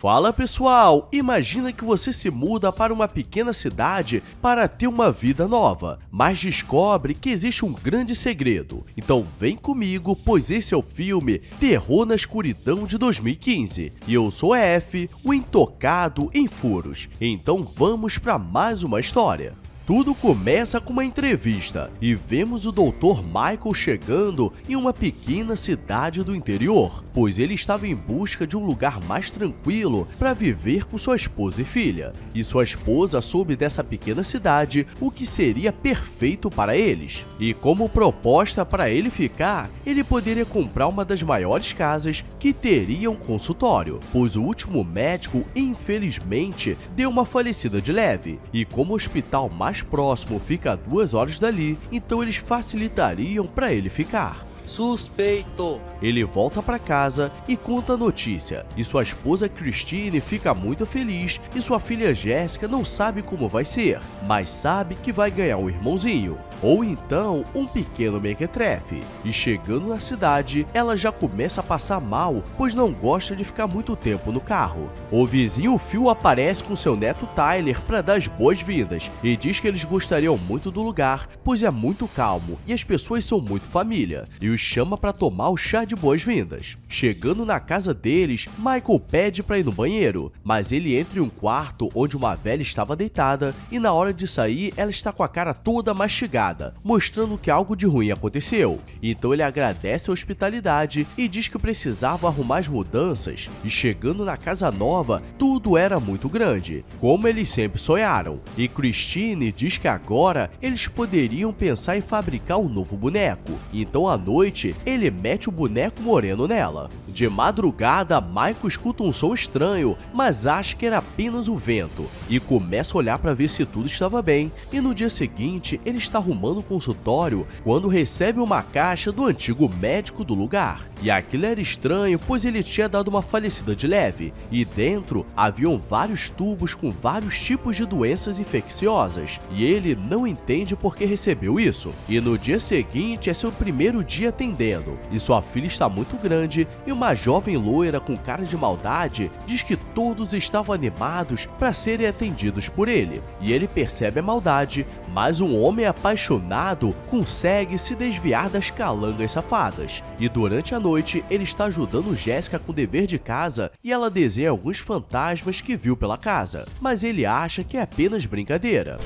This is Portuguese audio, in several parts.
Fala pessoal, imagina que você se muda para uma pequena cidade para ter uma vida nova, mas descobre que existe um grande segredo. Então vem comigo, pois esse é o filme Terror na Escuridão de 2015. E eu sou F, o intocado em furos. Então vamos para mais uma história. Tudo começa com uma entrevista e vemos o Dr. Michael chegando em uma pequena cidade do interior, pois ele estava em busca de um lugar mais tranquilo para viver com sua esposa e filha. E sua esposa soube dessa pequena cidade, o que seria perfeito para eles. E como proposta para ele ficar, ele poderia comprar uma das maiores casas que teria um consultório, pois o último médico, infelizmente, deu uma falecida de leve, e como o hospital mais próximo fica a 2 horas dali, então eles facilitariam para ele ficar. Suspeito! Ele volta para casa e conta a notícia, e sua esposa Christine fica muito feliz e sua filha Jéssica não sabe como vai ser, mas sabe que vai ganhar um irmãozinho, ou então um pequeno mequetrefe. E chegando na cidade, ela já começa a passar mal, pois não gosta de ficar muito tempo no carro. O vizinho Phil aparece com seu neto Tyler para dar as boas-vindas e diz que eles gostariam muito do lugar, pois é muito calmo e as pessoas são muito família, e os chama para tomar o chá de boas-vindas. Chegando na casa deles, Michael pede para ir no banheiro, mas ele entra em um quarto onde uma velha estava deitada e na hora de sair ela está com a cara toda mastigada, mostrando que algo de ruim aconteceu. Então ele agradece a hospitalidade e diz que precisava arrumar as mudanças, e chegando na casa nova, tudo era muito grande, como eles sempre sonharam, e Christine diz que agora eles poderiam pensar em fabricar um novo boneco. Então à noite ele mete o boneco moreno nela. De madrugada, Michael escuta um som estranho, mas acha que era apenas o vento, e começa a olhar para ver se tudo estava bem, e no dia seguinte ele está arrumando o consultório quando recebe uma caixa do antigo médico do lugar. E aquilo era estranho, pois ele tinha dado uma falecida de leve, e dentro haviam vários tubos com vários tipos de doenças infecciosas, e ele não entende por que recebeu isso. E no dia seguinte é seu primeiro dia atendendo, e sua filha está muito grande, e uma jovem loira com cara de maldade diz que todos estavam animados para serem atendidos por ele, e ele percebe a maldade, mas um homem apaixonado consegue se desviar das calangas safadas, e durante a noite ele está ajudando Jéssica com o dever de casa e ela desenha alguns fantasmas que viu pela casa, mas ele acha que é apenas brincadeira.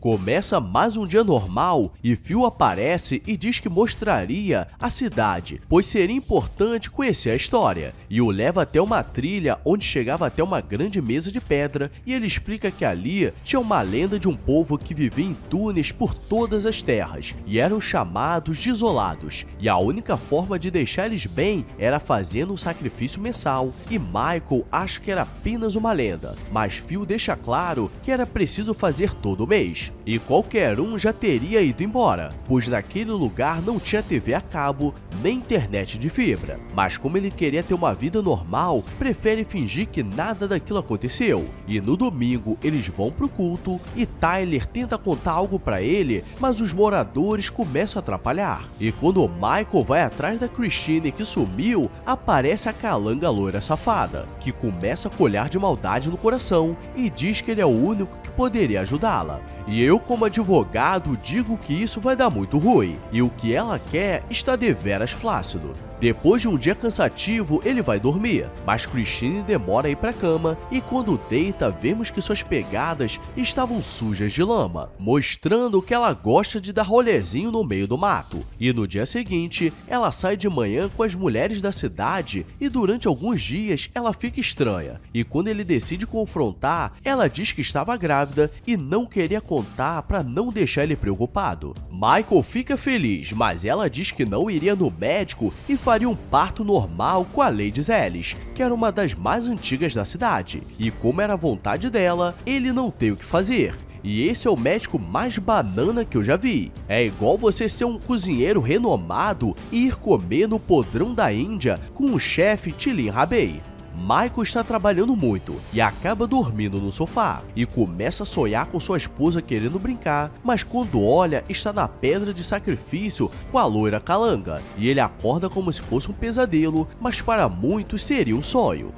Começa mais um dia normal e Phil aparece e diz que mostraria a cidade, pois seria importante conhecer a história, e o leva até uma trilha onde chegava até uma grande mesa de pedra, e ele explica que ali tinha uma lenda de um povo que vivia em túneis por todas as terras, e eram chamados de isolados, e a única forma de deixar eles bem era fazendo um sacrifício mensal, e Michael acha que era apenas uma lenda, mas Phil deixa claro que era preciso fazer todo mês. E qualquer um já teria ido embora, pois naquele lugar não tinha TV a cabo nem internet de fibra. Mas como ele queria ter uma vida normal, prefere fingir que nada daquilo aconteceu. E no domingo eles vão pro culto e Tyler tenta contar algo pra ele, mas os moradores começam a atrapalhar. E quando Michael vai atrás da Christine que sumiu, aparece a calanga loira safada, que começa a colhar de maldade no coração e diz que ele é o único que poderia ajudá-la. E eu, como advogado, digo que isso vai dar muito ruim, e o que ela quer está deveras flácido. Depois de um dia cansativo, ele vai dormir, mas Christine demora a ir pra cama, e quando deita, vemos que suas pegadas estavam sujas de lama, mostrando que ela gosta de dar rolezinho no meio do mato. E no dia seguinte, ela sai de manhã com as mulheres da cidade, e durante alguns dias ela fica estranha, e quando ele decide confrontar, ela diz que estava grávida e não queria contar para não deixar ele preocupado. Michael fica feliz, mas ela diz que não iria no médico e faria um parto normal com a Lady Zelis, que era uma das mais antigas da cidade, e como era a vontade dela, ele não tem o que fazer. E esse é o médico mais banana que eu já vi. É igual você ser um cozinheiro renomado e ir comer no podrão da Índia com o chefe Tilin Rabei. Michael está trabalhando muito e acaba dormindo no sofá e começa a sonhar com sua esposa querendo brincar, mas quando olha, está na pedra de sacrifício com a loira calanga e ele acorda como se fosse um pesadelo, mas para muitos seria um sonho.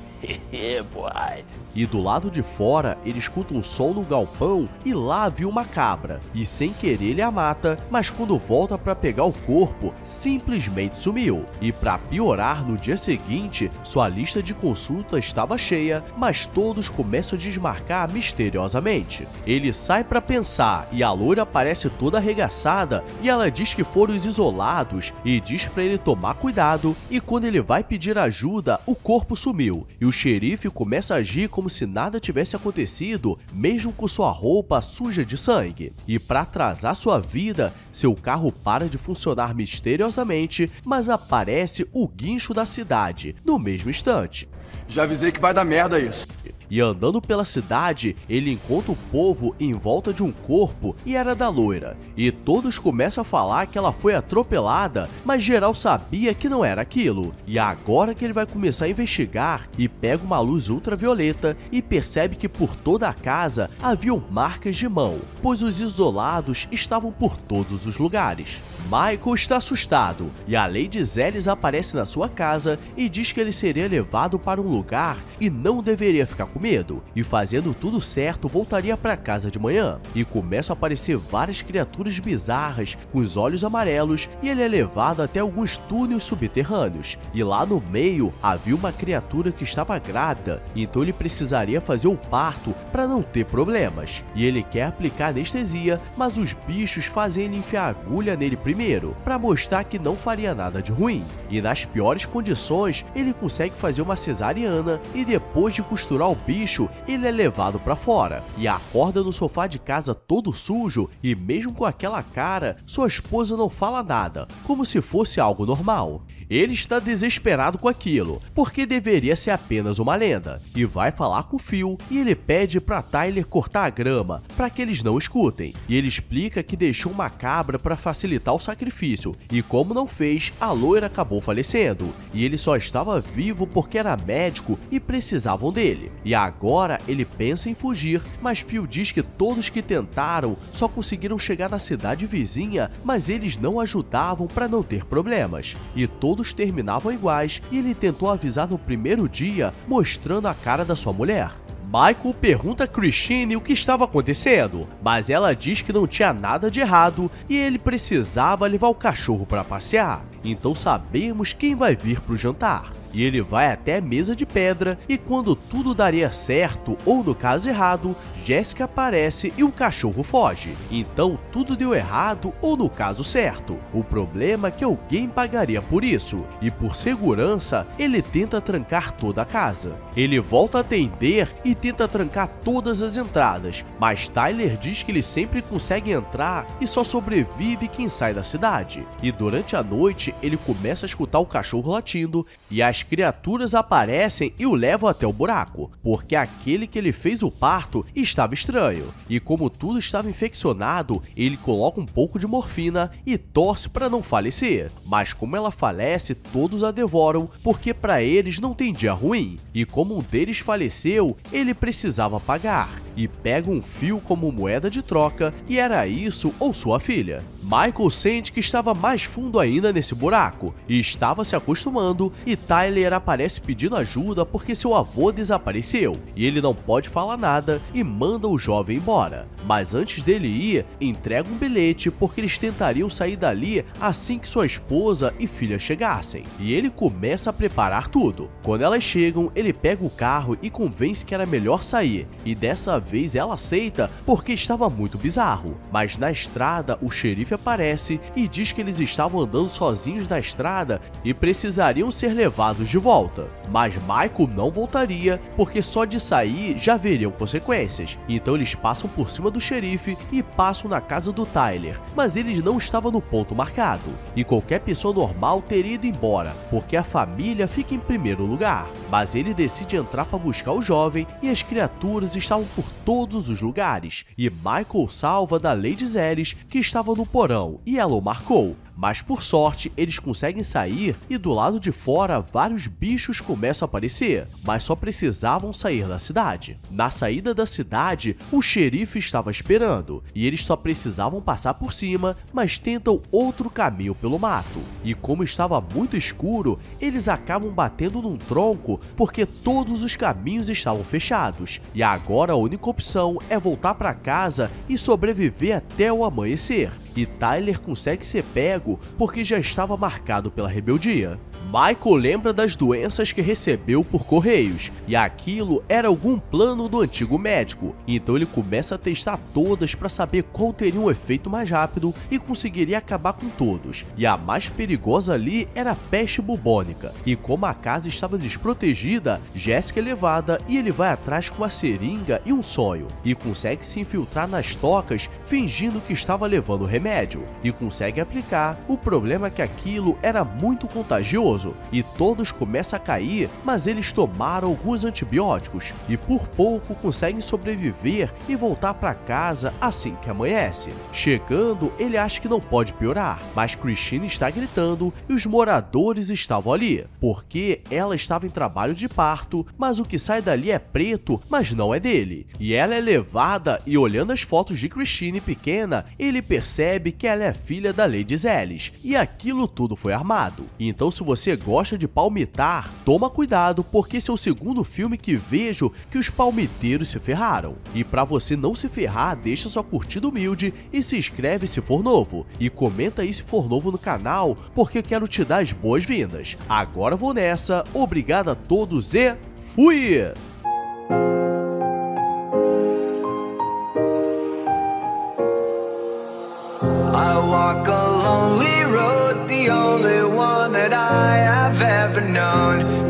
Yeah, boy. E do lado de fora, ele escuta um som no galpão e lá viu uma cabra. E sem querer ele a mata, mas quando volta para pegar o corpo, simplesmente sumiu. E para piorar, no dia seguinte, sua lista de consulta estava cheia, mas todos começam a desmarcar misteriosamente. Ele sai para pensar e a loira aparece toda arregaçada e ela diz que foram os isolados e diz para ele tomar cuidado, e quando ele vai pedir ajuda, o corpo sumiu e o xerife começa a agir como se nada tivesse acontecido, mesmo com sua roupa suja de sangue. E para atrasar sua vida, seu carro para de funcionar misteriosamente, mas aparece o guincho da cidade no mesmo instante. Já avisei que vai dar merda isso. E andando pela cidade, ele encontra o povo em volta de um corpo e era da loira. E todos começam a falar que ela foi atropelada, mas geral sabia que não era aquilo. E agora que ele vai começar a investigar e pega uma luz ultravioleta e percebe que por toda a casa haviam marcas de mão, pois os isolados estavam por todos os lugares. Michael está assustado e a Lady Zelis aparece na sua casa e diz que ele seria levado para um lugar e não deveria ficar com medo, e fazendo tudo certo voltaria para casa de manhã. E começam a aparecer várias criaturas bizarras com os olhos amarelos e ele é levado até alguns túneis subterrâneos. E lá no meio havia uma criatura que estava grávida, então ele precisaria fazer o parto para não ter problemas. E ele quer aplicar anestesia, mas os bichos fazem ele enfiar agulha nele primeiro, para mostrar que não faria nada de ruim. E nas piores condições, ele consegue fazer uma cesariana e depois de costurar o bicho, ele é levado para fora. E acorda no sofá de casa todo sujo e mesmo com aquela cara, sua esposa não fala nada, como se fosse algo normal. Ele está desesperado com aquilo, porque deveria ser apenas uma lenda, e vai falar com o Phil e ele pede para Tyler cortar a grama, para que eles não escutem. E ele explica que deixou uma cabra para facilitar o sacrifício, e como não fez, a loira acabou falecendo, e ele só estava vivo porque era médico e precisavam dele. E agora ele pensa em fugir, mas Phil diz que todos que tentaram só conseguiram chegar na cidade vizinha, mas eles não ajudavam para não ter problemas. E todos terminavam iguais e ele tentou avisar no primeiro dia, mostrando a cara da sua mulher. Michael pergunta a Christine o que estava acontecendo, mas ela diz que não tinha nada de errado e ele precisava levar o cachorro para passear. Então sabemos quem vai vir para o jantar. E ele vai até a mesa de pedra e quando tudo daria certo, ou no caso errado, Jessica aparece e o cachorro foge. Então tudo deu errado ou no caso certo. O problema é que alguém pagaria por isso. E por segurança, ele tenta trancar toda a casa. Ele volta a atender e tenta trancar todas as entradas, mas Tyler diz que ele sempre consegue entrar e só sobrevive quem sai da cidade. E durante a noite, ele começa a escutar o cachorro latindo e as criaturas aparecem e o levam até o buraco, porque aquele que ele fez o parto estava estranho. E como tudo estava infeccionado, ele coloca um pouco de morfina e torce para não falecer. Mas como ela falece, todos a devoram, porque para eles não tem dia ruim. E como um deles faleceu, ele precisava pagar. E pega um fio como moeda de troca, e era isso ou sua filha. Michael sente que estava mais fundo ainda nesse buraco, e estava se acostumando, e Tyler aparece pedindo ajuda porque seu avô desapareceu, e ele não pode falar nada e manda o jovem embora. Mas antes dele ir, entrega um bilhete porque eles tentariam sair dali assim que sua esposa e filha chegassem, e ele começa a preparar tudo. Quando elas chegam, ele pega o carro e convence que era melhor sair, e dessa vez ela aceita porque estava muito bizarro. Mas na estrada, o xerife aparece e diz que eles estavam andando sozinhos na estrada e precisariam ser levados de volta. Mas Michael não voltaria porque só de sair já veriam consequências. Então eles passam por cima do xerife e passam na casa do Tyler, mas eles não estavam no ponto marcado. E qualquer pessoa normal teria ido embora, porque a família fica em primeiro lugar. Mas ele decide entrar para buscar o jovem e as criaturas estavam por todos os lugares. E Michael salva da Lady Zelis, que estava no porão, e ela o marcou. Mas por sorte, eles conseguem sair e do lado de fora vários bichos começam a aparecer, mas só precisavam sair da cidade. Na saída da cidade, o xerife estava esperando e eles só precisavam passar por cima, mas tentam outro caminho pelo mato. E como estava muito escuro, eles acabam batendo num tronco porque todos os caminhos estavam fechados. E agora a única opção é voltar para casa e sobreviver até o amanhecer. E Tyler consegue ser pego porque já estava marcado pela rebeldia. Michael lembra das doenças que recebeu por correios, e aquilo era algum plano do antigo médico, então ele começa a testar todas para saber qual teria um efeito mais rápido e conseguiria acabar com todos. E a mais perigosa ali era a peste bubônica, e como a casa estava desprotegida, Jessica é levada e ele vai atrás com uma seringa e um sonho, e consegue se infiltrar nas tocas fingindo que estava levando remédio, e consegue aplicar. O problema é que aquilo era muito contagioso, e todos começam a cair, mas eles tomaram alguns antibióticos e por pouco conseguem sobreviver e voltar para casa assim que amanhece. Chegando, ele acha que não pode piorar, mas Christine está gritando e os moradores estavam ali, porque ela estava em trabalho de parto, mas o que sai dali é preto, mas não é dele. E ela é levada e olhando as fotos de Christine pequena, ele percebe que ela é filha da Lady Zelis, e aquilo tudo foi armado. Então se você gosta de palmitar, toma cuidado porque esse é o segundo filme que vejo que os palmiteiros se ferraram. E pra você não se ferrar, deixa sua curtida humilde e se inscreve se for novo. E comenta aí se for novo no canal, porque quero te dar as boas-vindas. Agora vou nessa, obrigado a todos e fui! I walk a lonely road, the only one that I have ever known.